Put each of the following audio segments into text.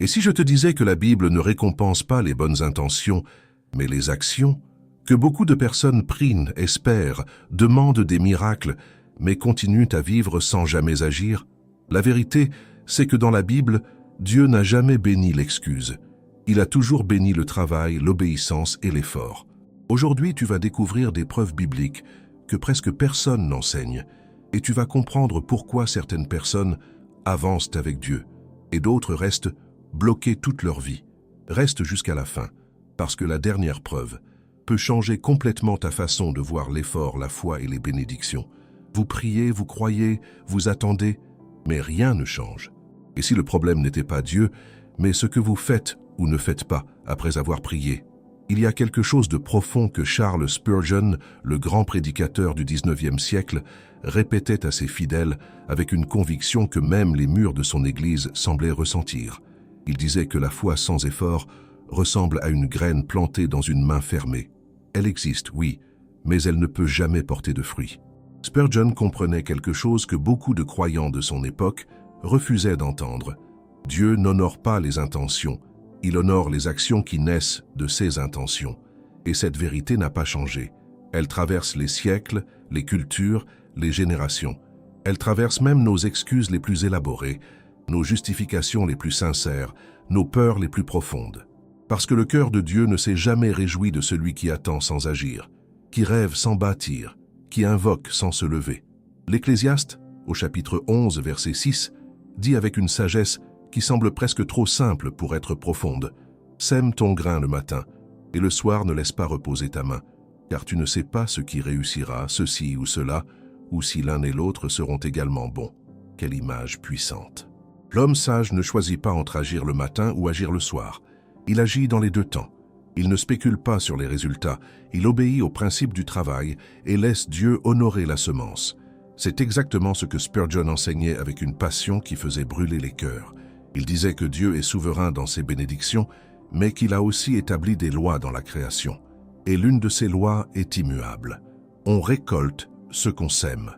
Et si je te disais que la Bible ne récompense pas les bonnes intentions, mais les actions, que beaucoup de personnes prient, espèrent, demandent des miracles, mais continuent à vivre sans jamais agir? La vérité, c'est que dans la Bible, Dieu n'a jamais béni l'excuse. Il a toujours béni le travail, l'obéissance et l'effort. Aujourd'hui, tu vas découvrir des preuves bibliques que presque personne n'enseigne, et tu vas comprendre pourquoi certaines personnes avancent avec Dieu, et d'autres restent bloquées toute leur vie, restent jusqu'à la fin, parce que la dernière preuve peut changer complètement ta façon de voir l'effort, la foi et les bénédictions. Vous priez, vous croyez, vous attendez, mais rien ne change. Et si le problème n'était pas Dieu, mais ce que vous faites ou ne faites pas après avoir prié? Il y a quelque chose de profond que Charles Spurgeon, le grand prédicateur du XIXe siècle, répétait à ses fidèles avec une conviction que même les murs de son église semblaient ressentir. Il disait que la foi sans effort ressemble à une graine plantée dans une main fermée. Elle existe, oui, mais elle ne peut jamais porter de fruits. Spurgeon comprenait quelque chose que beaucoup de croyants de son époque refusaient d'entendre. Dieu n'honore pas les intentions, il honore les actions qui naissent de ses intentions. Et cette vérité n'a pas changé. Elle traverse les siècles, les cultures, les générations. Elle traverse même nos excuses les plus élaborées, nos justifications les plus sincères, nos peurs les plus profondes. Parce que le cœur de Dieu ne s'est jamais réjoui de celui qui attend sans agir, qui rêve sans bâtir, qui invoque sans se lever. L'Ecclésiaste, au chapitre 11, verset 6, dit avec une sagesse qui semble presque trop simple pour être profonde: « Sème ton grain le matin, et le soir ne laisse pas reposer ta main, car tu ne sais pas ce qui réussira, ceci ou cela, ou si l'un et l'autre seront également bons. » Quelle image puissante! L'homme sage ne choisit pas entre agir le matin ou agir le soir. Il agit dans les deux temps. Il ne spécule pas sur les résultats, il obéit au principe du travail et laisse Dieu honorer la semence. C'est exactement ce que Spurgeon enseignait avec une passion qui faisait brûler les cœurs. Il disait que Dieu est souverain dans ses bénédictions, mais qu'il a aussi établi des lois dans la création. Et l'une de ces lois est immuable. On récolte ce qu'on sème,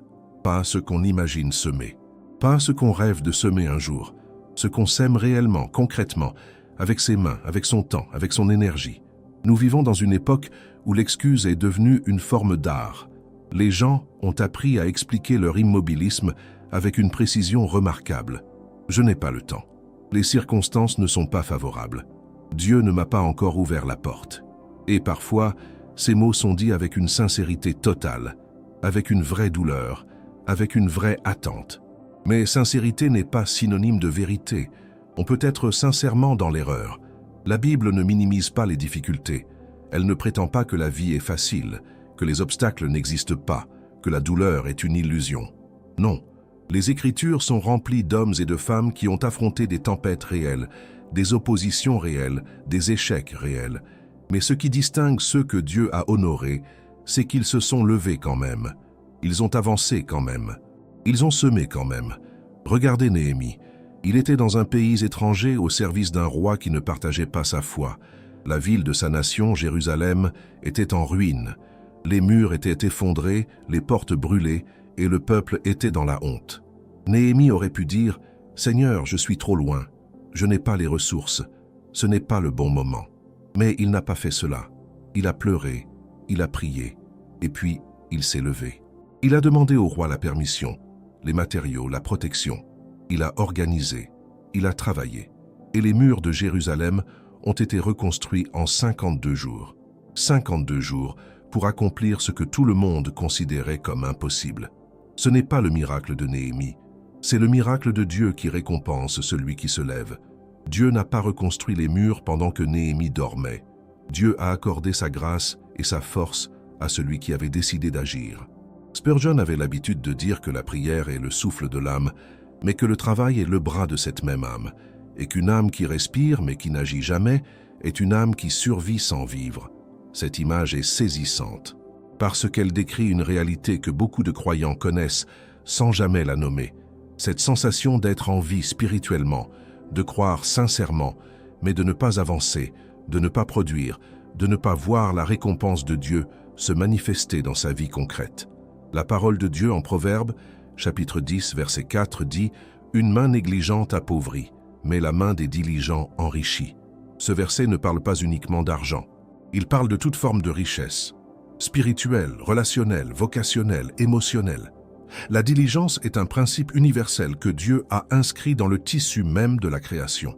pas ce qu'on imagine semer, pas ce qu'on rêve de semer un jour, ce qu'on sème réellement, concrètement, avec ses mains, avec son temps, avec son énergie. Nous vivons dans une époque où l'excuse est devenue une forme d'art. Les gens ont appris à expliquer leur immobilisme avec une précision remarquable. Je n'ai pas le temps. Les circonstances ne sont pas favorables. Dieu ne m'a pas encore ouvert la porte. Et parfois, ces mots sont dits avec une sincérité totale, avec une vraie douleur, avec une vraie attente. Mais sincérité n'est pas synonyme de vérité. On peut être sincèrement dans l'erreur. La Bible ne minimise pas les difficultés. Elle ne prétend pas que la vie est facile, que les obstacles n'existent pas, que la douleur est une illusion. Non, les Écritures sont remplies d'hommes et de femmes qui ont affronté des tempêtes réelles, des oppositions réelles, des échecs réels. Mais ce qui distingue ceux que Dieu a honorés, c'est qu'ils se sont levés quand même. Ils ont avancé quand même. Ils ont semé quand même. Regardez Néhémie. Il était dans un pays étranger au service d'un roi qui ne partageait pas sa foi. La ville de sa nation, Jérusalem, était en ruine. Les murs étaient effondrés, les portes brûlées, et le peuple était dans la honte. Néhémie aurait pu dire « Seigneur, je suis trop loin. Je n'ai pas les ressources. Ce n'est pas le bon moment. » Mais il n'a pas fait cela. Il a pleuré, il a prié, et puis il s'est levé. Il a demandé au roi la permission, les matériaux, la protection. Il a organisé, il a travaillé. Et les murs de Jérusalem ont été reconstruits en 52 jours. 52 jours pour accomplir ce que tout le monde considérait comme impossible. Ce n'est pas le miracle de Néhémie, c'est le miracle de Dieu qui récompense celui qui se lève. Dieu n'a pas reconstruit les murs pendant que Néhémie dormait. Dieu a accordé sa grâce et sa force à celui qui avait décidé d'agir. Spurgeon avait l'habitude de dire que la prière est le souffle de l'âme, mais que le travail est le bras de cette même âme, et qu'une âme qui respire mais qui n'agit jamais est une âme qui survit sans vivre. Cette image est saisissante, parce qu'elle décrit une réalité que beaucoup de croyants connaissent sans jamais la nommer. Cette sensation d'être en vie spirituellement, de croire sincèrement, mais de ne pas avancer, de ne pas produire, de ne pas voir la récompense de Dieu se manifester dans sa vie concrète. La parole de Dieu en Proverbes, chapitre 10, verset 4, dit « Une main négligente appauvrit, mais la main des diligents enrichit. Ce verset ne parle pas uniquement d'argent. Il parle de toute forme de richesse, spirituelle, relationnelle, vocationnelle, émotionnelle. La diligence est un principe universel que Dieu a inscrit dans le tissu même de la création.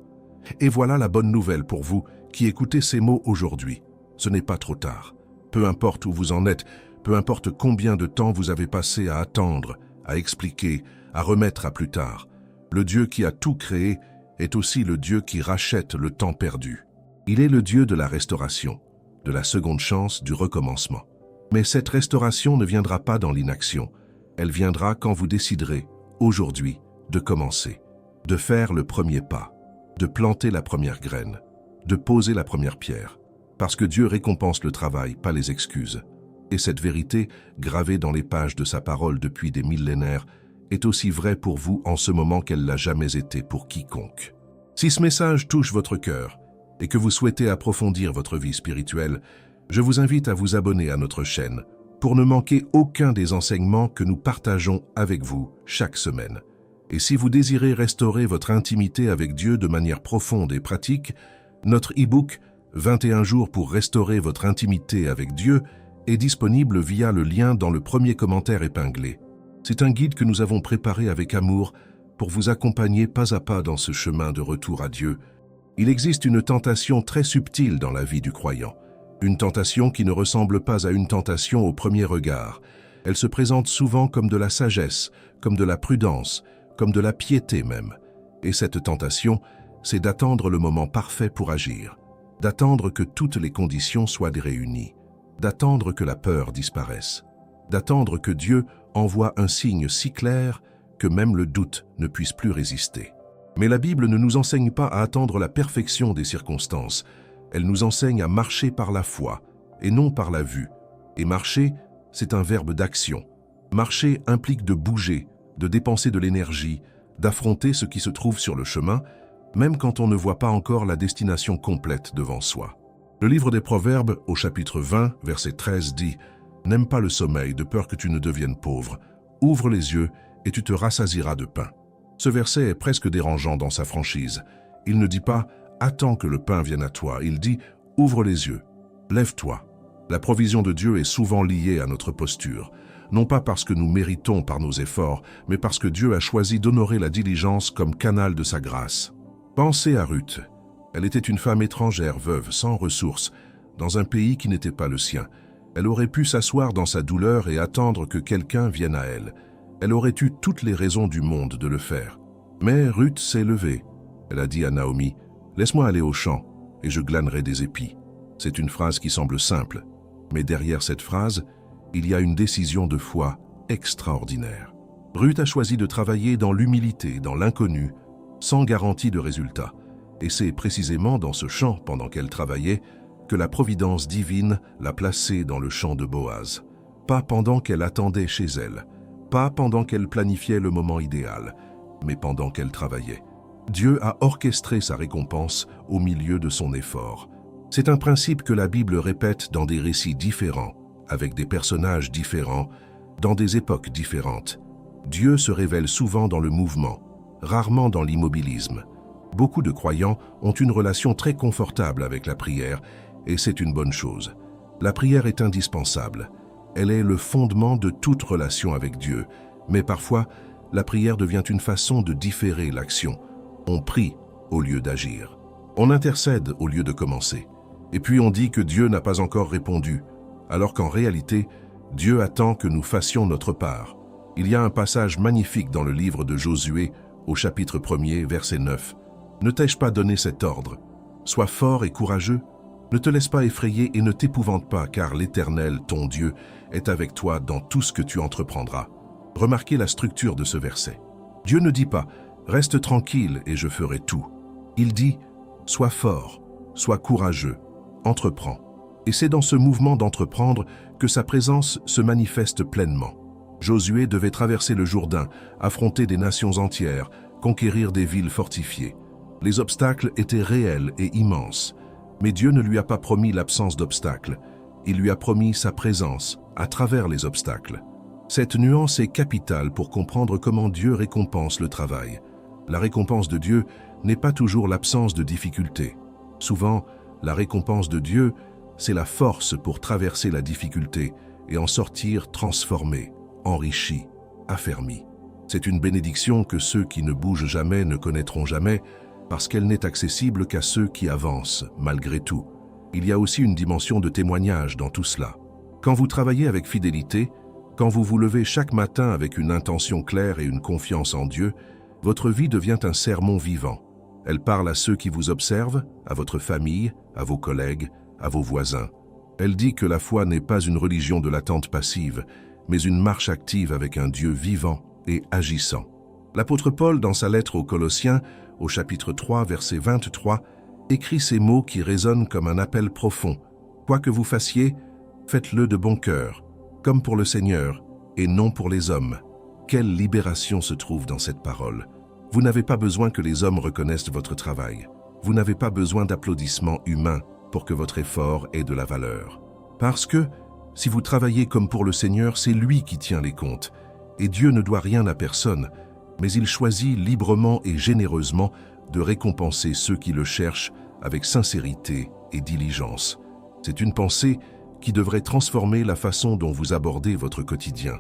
Et voilà la bonne nouvelle pour vous qui écoutez ces mots aujourd'hui. Ce n'est pas trop tard. Peu importe où vous en êtes, peu importe combien de temps vous avez passé à attendre, à expliquer, à remettre à plus tard, le Dieu qui a tout créé est aussi le Dieu qui rachète le temps perdu. Il est le Dieu de la restauration, de la seconde chance, du recommencement. Mais cette restauration ne viendra pas dans l'inaction. Elle viendra quand vous déciderez, aujourd'hui, de commencer, de faire le premier pas, de planter la première graine, de poser la première pierre. Parce que Dieu récompense le travail, pas les excuses. Et cette vérité, gravée dans les pages de sa parole depuis des millénaires, est aussi vraie pour vous en ce moment qu'elle l'a jamais été pour quiconque. Si ce message touche votre cœur et que vous souhaitez approfondir votre vie spirituelle, je vous invite à vous abonner à notre chaîne pour ne manquer aucun des enseignements que nous partageons avec vous chaque semaine. Et si vous désirez restaurer votre intimité avec Dieu de manière profonde et pratique, notre e-book 21 jours pour restaurer votre intimité avec Dieu est disponible via le lien dans le premier commentaire épinglé. C'est un guide que nous avons préparé avec amour pour vous accompagner pas à pas dans ce chemin de retour à Dieu. Il existe une tentation très subtile dans la vie du croyant. Une tentation qui ne ressemble pas à une tentation au premier regard. Elle se présente souvent comme de la sagesse, comme de la prudence, comme de la piété même. Et cette tentation, c'est d'attendre le moment parfait pour agir, d'attendre que toutes les conditions soient réunies, d'attendre que la peur disparaisse, d'attendre que Dieu envoie un signe si clair que même le doute ne puisse plus résister. Mais la Bible ne nous enseigne pas à attendre la perfection des circonstances. Elle nous enseigne à marcher par la foi et non par la vue. Et marcher, c'est un verbe d'action. Marcher implique de bouger, de dépenser de l'énergie, d'affronter ce qui se trouve sur le chemin, même quand on ne voit pas encore la destination complète devant soi. Le livre des Proverbes, au chapitre 20, verset 13, dit « N'aime pas le sommeil de peur que tu ne deviennes pauvre. Ouvre les yeux et tu te rassasieras de pain. » Ce verset est presque dérangeant dans sa franchise. Il ne dit pas « Attends que le pain vienne à toi », il dit « Ouvre les yeux, lève-toi ». La provision de Dieu est souvent liée à notre posture, non pas parce que nous méritons par nos efforts, mais parce que Dieu a choisi d'honorer la diligence comme canal de sa grâce. Pensez à Ruth. Elle était une femme étrangère, veuve, sans ressources, dans un pays qui n'était pas le sien. Elle aurait pu s'asseoir dans sa douleur et attendre que quelqu'un vienne à elle. Elle aurait eu toutes les raisons du monde de le faire. Mais Ruth s'est levée. Elle a dit à Naomi, « Laisse-moi aller au champ, et je glanerai des épis. » C'est une phrase qui semble simple, mais derrière cette phrase, il y a une décision de foi extraordinaire. Ruth a choisi de travailler dans l'humilité, dans l'inconnu, sans garantie de résultat. Et c'est précisément dans ce champ, pendant qu'elle travaillait, que la providence divine l'a placée dans le champ de Boaz. Pas pendant qu'elle attendait chez elle, pas pendant qu'elle planifiait le moment idéal, mais pendant qu'elle travaillait. Dieu a orchestré sa récompense au milieu de son effort. C'est un principe que la Bible répète dans des récits différents, avec des personnages différents, dans des époques différentes. Dieu se révèle souvent dans le mouvement, rarement dans l'immobilisme. Beaucoup de croyants ont une relation très confortable avec la prière, et c'est une bonne chose. La prière est indispensable. Elle est le fondement de toute relation avec Dieu, mais parfois, la prière devient une façon de différer l'action. On prie au lieu d'agir. On intercède au lieu de commencer. Et puis on dit que Dieu n'a pas encore répondu, alors qu'en réalité, Dieu attend que nous fassions notre part. Il y a un passage magnifique dans le livre de Josué, au chapitre 1er, verset 9. « Ne t'ai-je pas donné cet ordre? Sois fort et courageux. Ne te laisse pas effrayer et ne t'épouvante pas, car l'Éternel, ton Dieu, est avec toi dans tout ce que tu entreprendras. » Remarquez la structure de ce verset. Dieu ne dit pas « Reste tranquille et je ferai tout ». Il dit « Sois fort, sois courageux, entreprends ». Et c'est dans ce mouvement d'entreprendre que sa présence se manifeste pleinement. Josué devait traverser le Jourdain, affronter des nations entières, conquérir des villes fortifiées. Les obstacles étaient réels et immenses, mais Dieu ne lui a pas promis l'absence d'obstacles. Il lui a promis sa présence à travers les obstacles. Cette nuance est capitale pour comprendre comment Dieu récompense le travail. La récompense de Dieu, n'est pas toujours l'absence de difficultés. Souvent, la récompense de Dieu, c'est la force pour traverser la difficulté et en sortir transformé, enrichi, affermi. C'est une bénédiction que ceux qui ne bougent jamais ne connaîtront jamais, parce qu'elle n'est accessible qu'à ceux qui avancent, malgré tout. Il y a aussi une dimension de témoignage dans tout cela. Quand vous travaillez avec fidélité, quand vous vous levez chaque matin avec une intention claire et une confiance en Dieu, votre vie devient un sermon vivant. Elle parle à ceux qui vous observent, à votre famille, à vos collègues, à vos voisins. Elle dit que la foi n'est pas une religion de l'attente passive, mais une marche active avec un Dieu vivant et agissant. L'apôtre Paul, dans sa lettre aux Colossiens, au chapitre 3, verset 23, écrit ces mots qui résonnent comme un appel profond. « Quoi que vous fassiez, faites-le de bon cœur, comme pour le Seigneur, et non pour les hommes. » Quelle libération se trouve dans cette parole! Vous n'avez pas besoin que les hommes reconnaissent votre travail. Vous n'avez pas besoin d'applaudissements humains pour que votre effort ait de la valeur. Parce que, si vous travaillez comme pour le Seigneur, c'est lui qui tient les comptes. Et Dieu ne doit rien à personne, mais il choisit librement et généreusement de récompenser ceux qui le cherchent avec sincérité et diligence. C'est une pensée qui devrait transformer la façon dont vous abordez votre quotidien.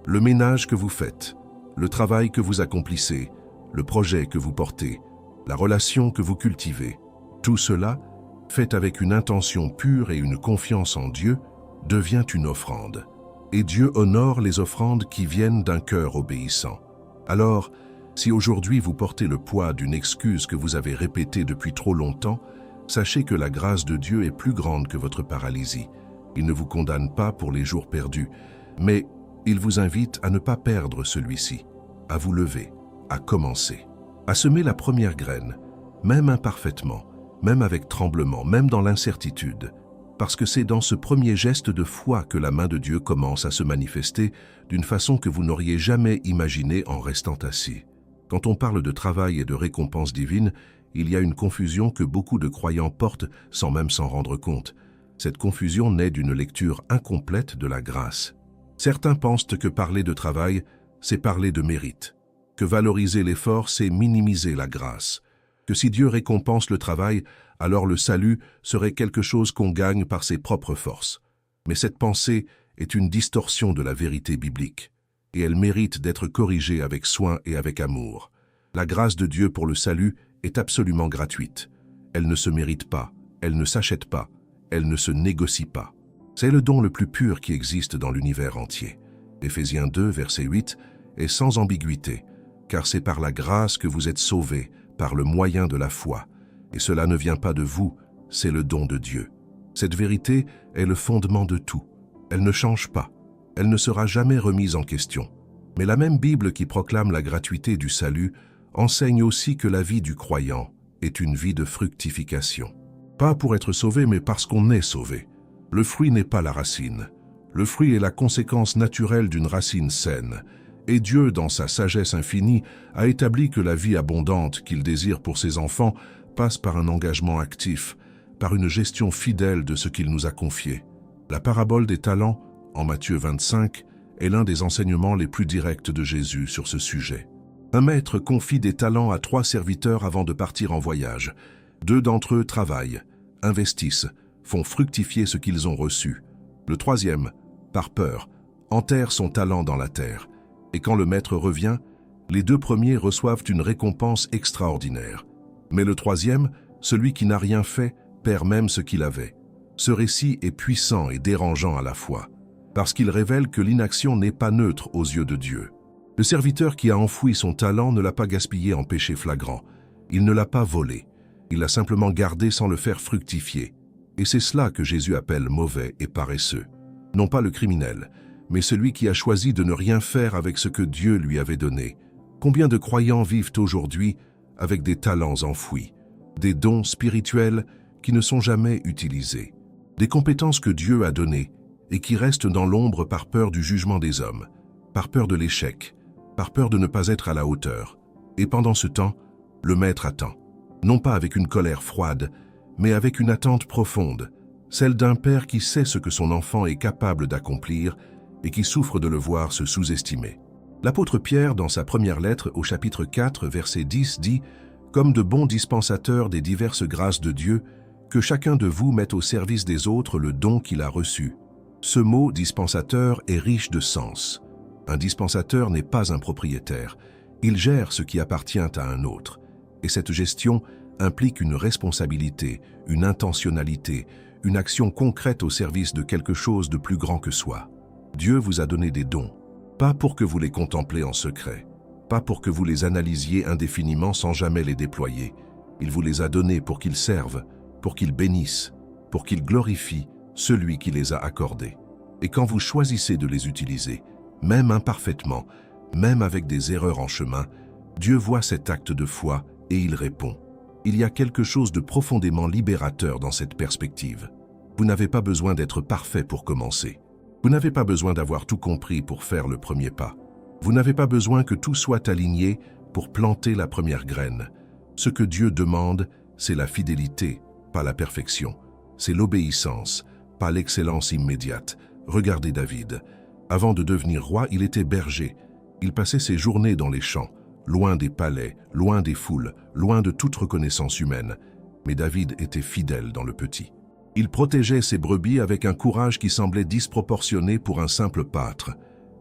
Le ménage que vous faites, le travail que vous accomplissez, le projet que vous portez, la relation que vous cultivez, tout cela, fait avec une intention pure et une confiance en Dieu, devient une offrande. Et Dieu honore les offrandes qui viennent d'un cœur obéissant. Alors, si aujourd'hui vous portez le poids d'une excuse que vous avez répétée depuis trop longtemps, sachez que la grâce de Dieu est plus grande que votre paralysie. Il ne vous condamne pas pour les jours perdus, mais il vous invite à ne pas perdre celui-ci, à vous lever, à commencer, à semer la première graine, même imparfaitement, même avec tremblement, même dans l'incertitude, parce que c'est dans ce premier geste de foi que la main de Dieu commence à se manifester d'une façon que vous n'auriez jamais imaginée en restant assis. Quand on parle de travail et de récompense divine, il y a une confusion que beaucoup de croyants portent sans même s'en rendre compte. Cette confusion naît d'une lecture incomplète de la grâce. Certains pensent que parler de travail, c'est parler de mérite, que valoriser l'effort, c'est minimiser la grâce, que si Dieu récompense le travail, alors le salut serait quelque chose qu'on gagne par ses propres forces. Mais cette pensée est une distorsion de la vérité biblique, et elle mérite d'être corrigée avec soin et avec amour. La grâce de Dieu pour le salut est absolument gratuite. Elle ne se mérite pas, elle ne s'achète pas, elle ne se négocie pas. C'est le don le plus pur qui existe dans l'univers entier. Éphésiens 2, verset 8, est sans ambiguïté, car c'est par la grâce que vous êtes sauvés, par le moyen de la foi. Et cela ne vient pas de vous, c'est le don de Dieu. Cette vérité est le fondement de tout. Elle ne change pas, elle ne sera jamais remise en question. Mais la même Bible qui proclame la gratuité du salut enseigne aussi que la vie du croyant est une vie de fructification. Pas pour être sauvé, mais parce qu'on est sauvé. Le fruit n'est pas la racine. Le fruit est la conséquence naturelle d'une racine saine. Et Dieu, dans sa sagesse infinie, a établi que la vie abondante qu'il désire pour ses enfants passe par un engagement actif, par une gestion fidèle de ce qu'il nous a confié. La parabole des talents, en Matthieu 25, est l'un des enseignements les plus directs de Jésus sur ce sujet. Un maître confie des talents à 3 serviteurs avant de partir en voyage. 2 d'entre eux travaillent, investissent, font fructifier ce qu'ils ont reçu. Le 3e, par peur, enterre son talent dans la terre. Et quand le maître revient, les 2 premiers reçoivent une récompense extraordinaire. Mais le 3e, celui qui n'a rien fait, perd même ce qu'il avait. Ce récit est puissant et dérangeant à la fois, parce qu'il révèle que l'inaction n'est pas neutre aux yeux de Dieu. Le serviteur qui a enfoui son talent ne l'a pas gaspillé en péché flagrant. Il ne l'a pas volé. Il l'a simplement gardé sans le faire fructifier. Et c'est cela que Jésus appelle mauvais et paresseux. Non pas le criminel, mais celui qui a choisi de ne rien faire avec ce que Dieu lui avait donné. Combien de croyants vivent aujourd'hui avec des talents enfouis, des dons spirituels qui ne sont jamais utilisés, des compétences que Dieu a données et qui restent dans l'ombre par peur du jugement des hommes, par peur de l'échec, par peur de ne pas être à la hauteur. Et pendant ce temps, le maître attend, non pas avec une colère froide, mais avec une attente profonde, celle d'un père qui sait ce que son enfant est capable d'accomplir et qui souffre de le voir se sous-estimer. L'apôtre Pierre, dans sa première lettre au chapitre 4, verset 10, dit « comme de bons dispensateurs des diverses grâces de Dieu, que chacun de vous mette au service des autres le don qu'il a reçu. Ce mot « dispensateur » est riche de sens. Un dispensateur n'est pas un propriétaire. Il gère ce qui appartient à un autre. Et cette gestion implique une responsabilité, une intentionnalité, une action concrète au service de quelque chose de plus grand que soi. Dieu vous a donné des dons, pas pour que vous les contemplez en secret, pas pour que vous les analysiez indéfiniment sans jamais les déployer. Il vous les a donnés pour qu'ils servent, pour qu'ils bénissent, pour qu'ils glorifient celui qui les a accordés. Et quand vous choisissez de les utiliser, même imparfaitement, même avec des erreurs en chemin, Dieu voit cet acte de foi et il répond. Il y a quelque chose de profondément libérateur dans cette perspective. Vous n'avez pas besoin d'être parfait pour commencer. Vous n'avez pas besoin d'avoir tout compris pour faire le premier pas. Vous n'avez pas besoin que tout soit aligné pour planter la première graine. Ce que Dieu demande, c'est la fidélité, pas la perfection. C'est l'obéissance, pas l'excellence immédiate. Regardez David. Avant de devenir roi, il était berger. Il passait ses journées dans les champs, loin des palais, loin des foules, loin de toute reconnaissance humaine. Mais David était fidèle dans le petit. Il protégeait ses brebis avec un courage qui semblait disproportionné pour un simple pâtre.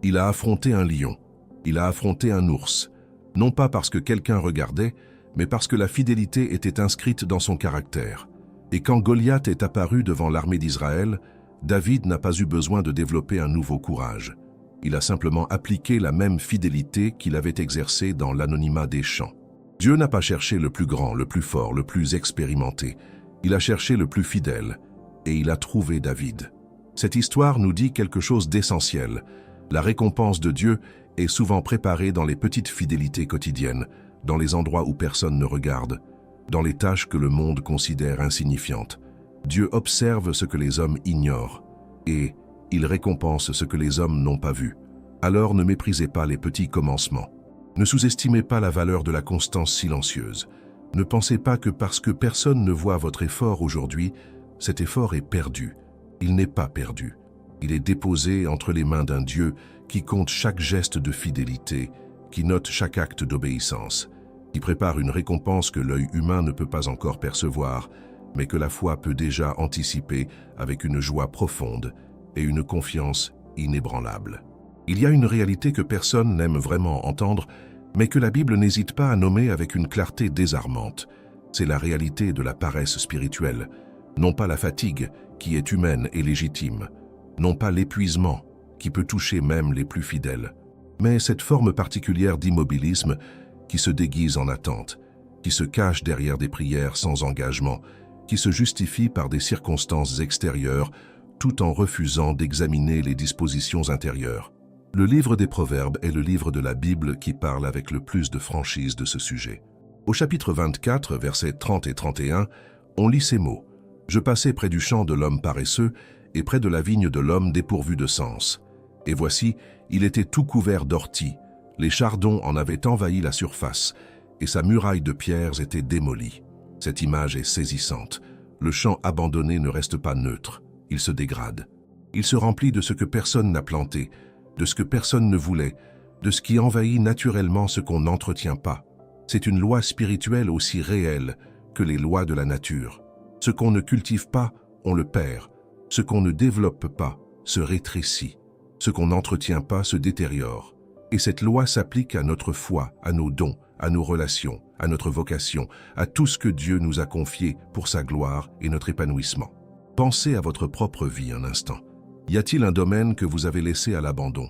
Il a affronté un lion. Il a affronté un ours. Non pas parce que quelqu'un regardait, mais parce que la fidélité était inscrite dans son caractère. Et quand Goliath est apparu devant l'armée d'Israël, David n'a pas eu besoin de développer un nouveau courage. Il a simplement appliqué la même fidélité qu'il avait exercée dans l'anonymat des champs. Dieu n'a pas cherché le plus grand, le plus fort, le plus expérimenté. Il a cherché le plus fidèle, et il a trouvé David. Cette histoire nous dit quelque chose d'essentiel. La récompense de Dieu est souvent préparée dans les petites fidélités quotidiennes, dans les endroits où personne ne regarde, dans les tâches que le monde considère insignifiantes. Dieu observe ce que les hommes ignorent, et il récompense ce que les hommes n'ont pas vu. Alors ne méprisez pas les petits commencements. Ne sous-estimez pas la valeur de la constance silencieuse. Ne pensez pas que parce que personne ne voit votre effort aujourd'hui, cet effort est perdu. Il n'est pas perdu. Il est déposé entre les mains d'un Dieu qui compte chaque geste de fidélité, qui note chaque acte d'obéissance, qui prépare une récompense que l'œil humain ne peut pas encore percevoir, mais que la foi peut déjà anticiper avec une joie profonde et une confiance inébranlable. Il y a une réalité que personne n'aime vraiment entendre, mais que la Bible n'hésite pas à nommer avec une clarté désarmante. C'est la réalité de la paresse spirituelle, non pas la fatigue, qui est humaine et légitime, non pas l'épuisement, qui peut toucher même les plus fidèles, mais cette forme particulière d'immobilisme qui se déguise en attente, qui se cache derrière des prières sans engagement, qui se justifie par des circonstances extérieures, tout en refusant d'examiner les dispositions intérieures. Le livre des Proverbes est le livre de la Bible qui parle avec le plus de franchise de ce sujet. Au chapitre 24, versets 30 et 31, on lit ces mots. « Je passais près du champ de l'homme paresseux et près de la vigne de l'homme dépourvu de sens. Et voici, il était tout couvert d'orties. Les chardons en avaient envahi la surface, et sa muraille de pierres était démolie. » Cette image est saisissante. Le champ abandonné ne reste pas neutre. Il se dégrade. Il se remplit de ce que personne n'a planté, de ce que personne ne voulait, de ce qui envahit naturellement ce qu'on n'entretient pas. C'est une loi spirituelle aussi réelle que les lois de la nature. Ce qu'on ne cultive pas, on le perd. Ce qu'on ne développe pas se rétrécit. Ce qu'on n'entretient pas se détériore. Et cette loi s'applique à notre foi, à nos dons, à nos relations, à notre vocation, à tout ce que Dieu nous a confié pour sa gloire et notre épanouissement. Pensez à votre propre vie un instant. Y a-t-il un domaine que vous avez laissé à l'abandon?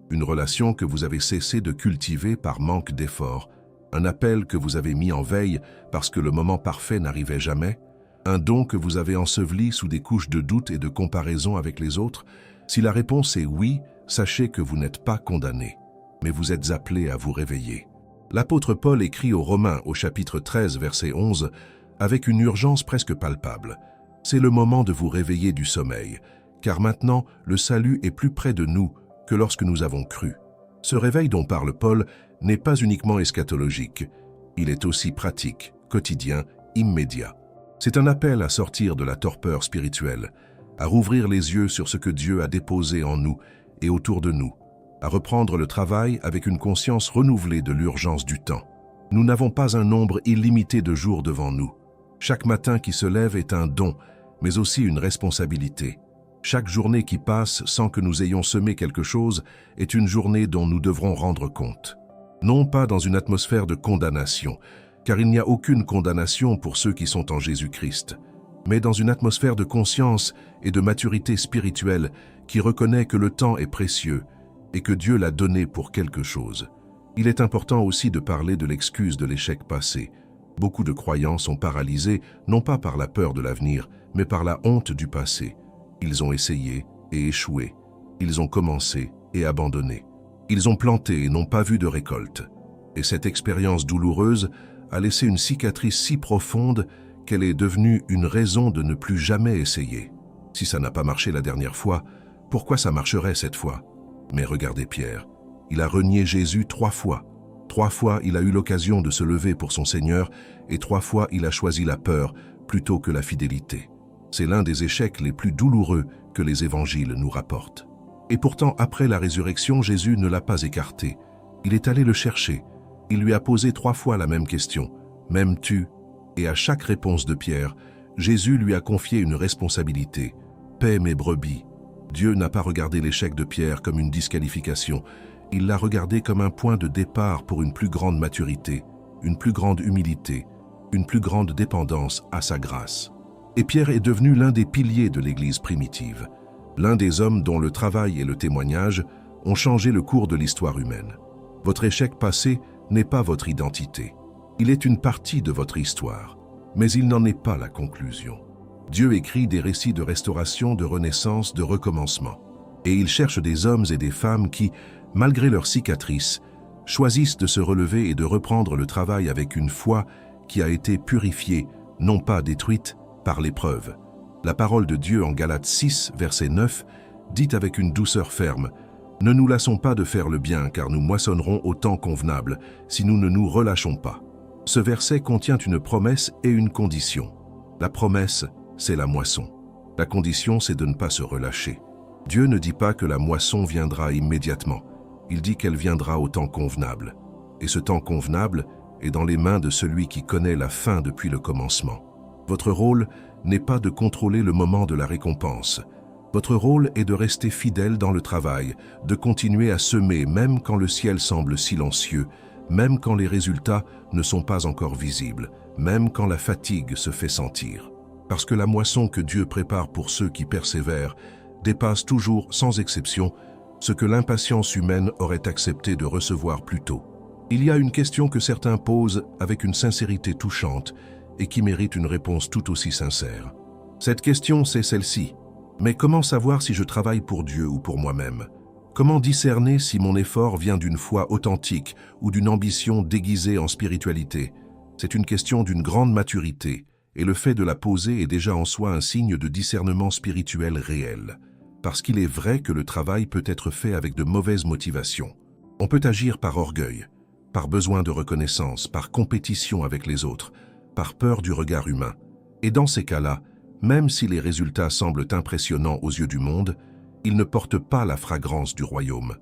Une relation que vous avez cessé de cultiver par manque d'effort? Un appel que vous avez mis en veille parce que le moment parfait n'arrivait jamais? Un don que vous avez enseveli sous des couches de doute et de comparaison avec les autres? Si la réponse est oui, sachez que vous n'êtes pas condamné, mais vous êtes appelé à vous réveiller. L'apôtre Paul écrit aux Romains au chapitre 13, verset 11, avec une urgence presque palpable. C'est le moment de vous réveiller du sommeil, car maintenant le salut est plus près de nous que lorsque nous avons cru. Ce réveil dont parle Paul n'est pas uniquement eschatologique, il est aussi pratique, quotidien, immédiat. C'est un appel à sortir de la torpeur spirituelle, à rouvrir les yeux sur ce que Dieu a déposé en nous et autour de nous, à reprendre le travail avec une conscience renouvelée de l'urgence du temps. Nous n'avons pas un nombre illimité de jours devant nous. Chaque matin qui se lève est un don, mais aussi une responsabilité. Chaque journée qui passe sans que nous ayons semé quelque chose est une journée dont nous devrons rendre compte. Non pas dans une atmosphère de condamnation, car il n'y a aucune condamnation pour ceux qui sont en Jésus-Christ, mais dans une atmosphère de conscience et de maturité spirituelle qui reconnaît que le temps est précieux et que Dieu l'a donné pour quelque chose. Il est important aussi de parler de l'excuse de l'échec passé. Beaucoup de croyants sont paralysés, non pas par la peur de l'avenir, mais par la honte du passé. Ils ont essayé et échoué. Ils ont commencé et abandonné. Ils ont planté et n'ont pas vu de récolte. Et cette expérience douloureuse a laissé une cicatrice si profonde qu'elle est devenue une raison de ne plus jamais essayer. Si ça n'a pas marché la dernière fois, pourquoi ça marcherait cette fois? Mais regardez Pierre, il a renié Jésus 3 fois. 3 fois, il a eu l'occasion de se lever pour son Seigneur et 3 fois, il a choisi la peur plutôt que la fidélité. C'est l'un des échecs les plus douloureux que les évangiles nous rapportent. Et pourtant, après la résurrection, Jésus ne l'a pas écarté. Il est allé le chercher. Il lui a posé 3 fois la même question. « M'aimes-tu » Et à chaque réponse de Pierre, Jésus lui a confié une responsabilité. « Paie mes brebis ». Dieu n'a pas regardé l'échec de Pierre comme une disqualification. Il l'a regardé comme un point de départ pour une plus grande maturité, une plus grande humilité, une plus grande dépendance à sa grâce. Et Pierre est devenu l'un des piliers de l'Église primitive, l'un des hommes dont le travail et le témoignage ont changé le cours de l'histoire humaine. Votre échec passé n'est pas votre identité. Il est une partie de votre histoire, mais il n'en est pas la conclusion. Dieu écrit des récits de restauration, de renaissance, de recommencement. Et il cherche des hommes et des femmes qui, malgré leurs cicatrices, choisissent de se relever et de reprendre le travail avec une foi qui a été purifiée, non pas détruite, par l'épreuve. La parole de Dieu en Galates 6, verset 9, dit avec une douceur ferme « Ne nous lassons pas de faire le bien, car nous moissonnerons au temps convenable, si nous ne nous relâchons pas. » Ce verset contient une promesse et une condition. La promesse, c'est la moisson. La condition, c'est de ne pas se relâcher. Dieu ne dit pas que la moisson viendra immédiatement. Il dit qu'elle viendra au temps convenable. Et ce temps convenable est dans les mains de celui qui connaît la fin depuis le commencement. Votre rôle n'est pas de contrôler le moment de la récompense. Votre rôle est de rester fidèle dans le travail, de continuer à semer même quand le ciel semble silencieux, même quand les résultats ne sont pas encore visibles, même quand la fatigue se fait sentir. Parce que la moisson que Dieu prépare pour ceux qui persévèrent dépasse toujours, sans exception, ce que l'impatience humaine aurait accepté de recevoir plus tôt. Il y a une question que certains posent avec une sincérité touchante et qui mérite une réponse tout aussi sincère. Cette question, c'est celle-ci. Mais comment savoir si je travaille pour Dieu ou pour moi-même? Comment discerner si mon effort vient d'une foi authentique ou d'une ambition déguisée en spiritualité? C'est une question d'une grande maturité, et le fait de la poser est déjà en soi un signe de discernement spirituel réel. Parce qu'il est vrai que le travail peut être fait avec de mauvaises motivations. On peut agir par orgueil, par besoin de reconnaissance, par compétition avec les autres, par peur du regard humain. Et dans ces cas-là, même si les résultats semblent impressionnants aux yeux du monde, ils ne portent pas la fragrance du royaume.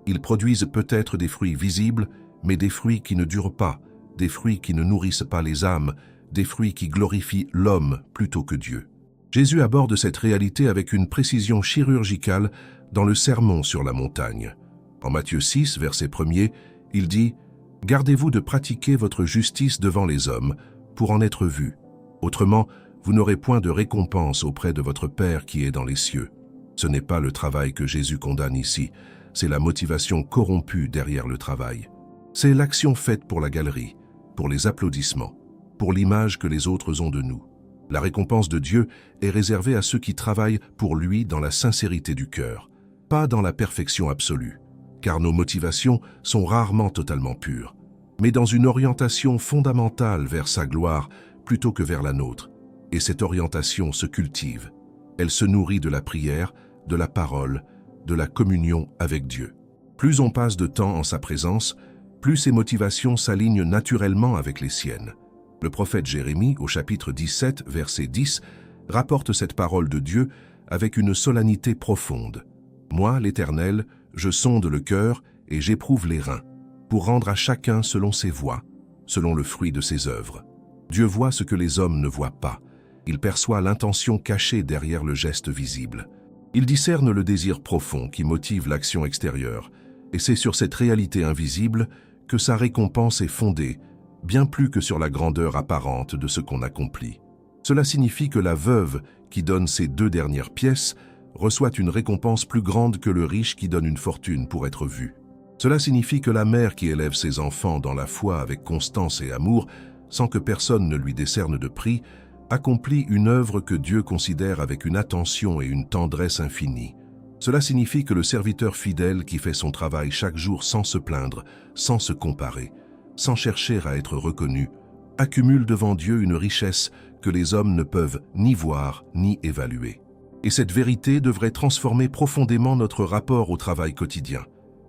Ils produisent peut-être des fruits visibles, mais des fruits qui ne durent pas, des fruits qui ne nourrissent pas les âmes, des fruits qui glorifient l'homme plutôt que Dieu. Jésus aborde cette réalité avec une précision chirurgicale dans le Sermon sur la montagne. En Matthieu 6, verset 1er, il dit « Gardez-vous de pratiquer votre justice devant les hommes, pour en être vus. Autrement, vous n'aurez point de récompense auprès de votre Père qui est dans les cieux. » Ce n'est pas le travail que Jésus condamne ici, c'est la motivation corrompue derrière le travail. C'est l'action faite pour la galerie, pour les applaudissements, pour l'image que les autres ont de nous. La récompense de Dieu est réservée à ceux qui travaillent pour lui dans la sincérité du cœur, pas dans la perfection absolue, car nos motivations sont rarement totalement pures, mais dans une orientation fondamentale vers sa gloire plutôt que vers la nôtre. Et cette orientation se cultive. Elle se nourrit de la prière, de la parole, de la communion avec Dieu. Plus on passe de temps en sa présence, plus ses motivations s'alignent naturellement avec les siennes. Le prophète Jérémie, au chapitre 17, verset 10, rapporte cette parole de Dieu avec une solennité profonde. « Moi, l'Éternel, je sonde le cœur et j'éprouve les reins, pour rendre à chacun selon ses voies, selon le fruit de ses œuvres. Dieu voit ce que les hommes ne voient pas. Il perçoit l'intention cachée derrière le geste visible. Il discerne le désir profond qui motive l'action extérieure, et c'est sur cette réalité invisible que sa récompense est fondée, bien plus que sur la grandeur apparente de ce qu'on accomplit. Cela signifie que la veuve qui donne ses 2 dernières pièces reçoit une récompense plus grande que le riche qui donne une fortune pour être vu. Cela signifie que la mère qui élève ses enfants dans la foi avec constance et amour, sans que personne ne lui décerne de prix, accomplit une œuvre que Dieu considère avec une attention et une tendresse infinie. Cela signifie que le serviteur fidèle qui fait son travail chaque jour sans se plaindre, sans se comparer, sans chercher à être reconnu, accumule devant Dieu une richesse que les hommes ne peuvent ni voir ni évaluer. Et cette vérité devrait transformer profondément notre rapport au travail quotidien.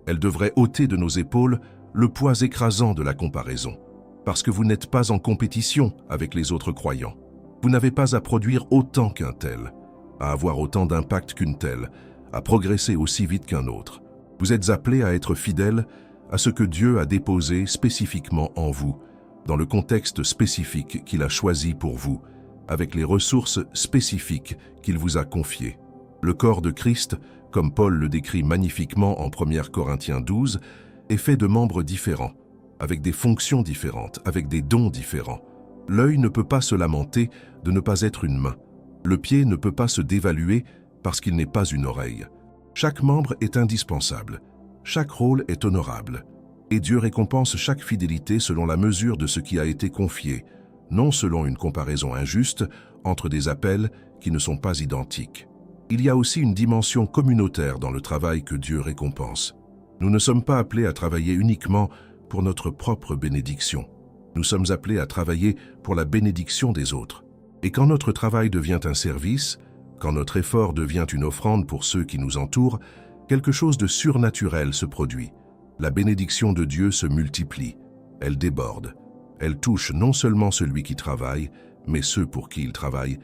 Elle devrait ôter de nos épaules le poids écrasant de la comparaison. Parce que vous n'êtes pas en compétition avec les autres croyants. Vous n'avez pas à produire autant qu'un tel, à avoir autant d'impact qu'une telle, à progresser aussi vite qu'un autre. Vous êtes appelés à être fidèles à ce que Dieu a déposé spécifiquement en vous, dans le contexte spécifique qu'il a choisi pour vous, avec les ressources spécifiques qu'il vous a confiées. Le corps de Christ, comme Paul le décrit magnifiquement en 1 Corinthiens 12, est fait de membres différents, avec des fonctions différentes, avec des dons différents. L'œil ne peut pas se lamenter de ne pas être une main. Le pied ne peut pas se dévaluer parce qu'il n'est pas une oreille. Chaque membre est indispensable. Chaque rôle est honorable. Et Dieu récompense chaque fidélité selon la mesure de ce qui a été confié, non selon une comparaison injuste entre des appels qui ne sont pas identiques. Il y a aussi une dimension communautaire dans le travail que Dieu récompense. Nous ne sommes pas appelés à travailler uniquement pour notre propre bénédiction. Nous sommes appelés à travailler pour la bénédiction des autres. Et quand notre travail devient un service, quand notre effort devient une offrande pour ceux qui nous entourent, quelque chose de surnaturel se produit. La bénédiction de Dieu se multiplie, elle déborde. Elle touche non seulement celui qui travaille, mais ceux pour qui il travaille,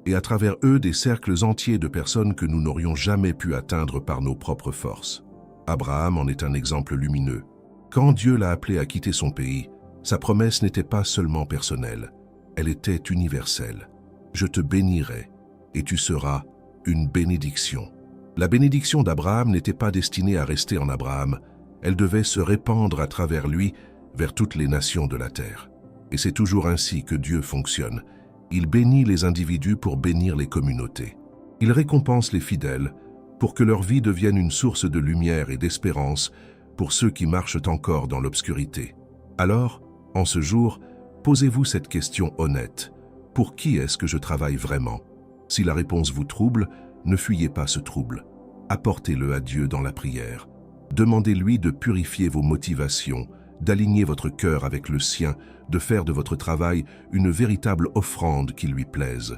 et à travers eux des cercles entiers de personnes que nous n'aurions jamais pu atteindre par nos propres forces. Abraham en est un exemple lumineux. Quand Dieu l'a appelé à quitter son pays, sa promesse n'était pas seulement personnelle, elle était universelle. Je te bénirai, et tu seras une bénédiction. La bénédiction d'Abraham n'était pas destinée à rester en Abraham, elle devait se répandre à travers lui vers toutes les nations de la terre. Et c'est toujours ainsi que Dieu fonctionne. Il bénit les individus pour bénir les communautés. Il récompense les fidèles pour que leur vie devienne une source de lumière et d'espérance pour ceux qui marchent encore dans l'obscurité. Alors, en ce jour, posez-vous cette question honnête. Pour qui est-ce que je travaille vraiment? Si la réponse vous trouble, ne fuyez pas ce trouble. Apportez-le à Dieu dans la prière. Demandez-lui de purifier vos motivations, d'aligner votre cœur avec le sien, de faire de votre travail une véritable offrande qui lui plaise.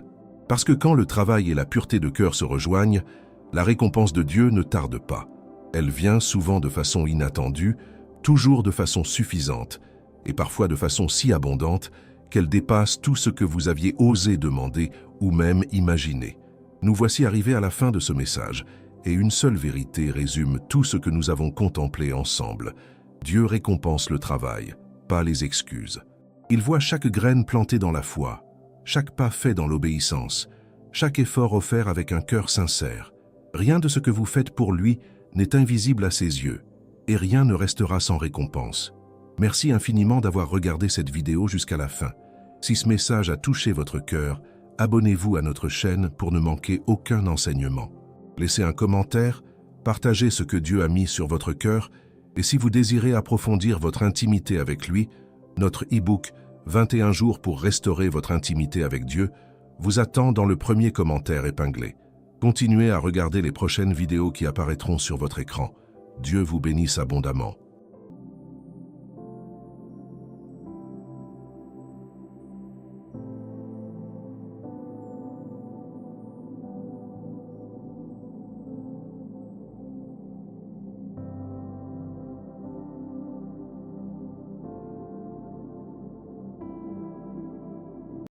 Parce que quand le travail et la pureté de cœur se rejoignent, la récompense de Dieu ne tarde pas. Elle vient souvent de façon inattendue, toujours de façon suffisante, et parfois de façon si abondante qu'elle dépasse tout ce que vous aviez osé demander ou même imaginer. Nous voici arrivés à la fin de ce message, et une seule vérité résume tout ce que nous avons contemplé ensemble. Dieu récompense le travail, pas les excuses. Il voit chaque graine plantée dans la foi, chaque pas fait dans l'obéissance, chaque effort offert avec un cœur sincère. Rien de ce que vous faites pour lui n'est invisible à ses yeux, et rien ne restera sans récompense. Merci infiniment d'avoir regardé cette vidéo jusqu'à la fin. Si ce message a touché votre cœur, abonnez-vous à notre chaîne pour ne manquer aucun enseignement. Laissez un commentaire, partagez ce que Dieu a mis sur votre cœur, et si vous désirez approfondir votre intimité avec lui, notre e-book « 21 jours pour restaurer votre intimité avec Dieu » vous attend dans le premier commentaire épinglé. Continuez à regarder les prochaines vidéos qui apparaîtront sur votre écran. Dieu vous bénisse abondamment.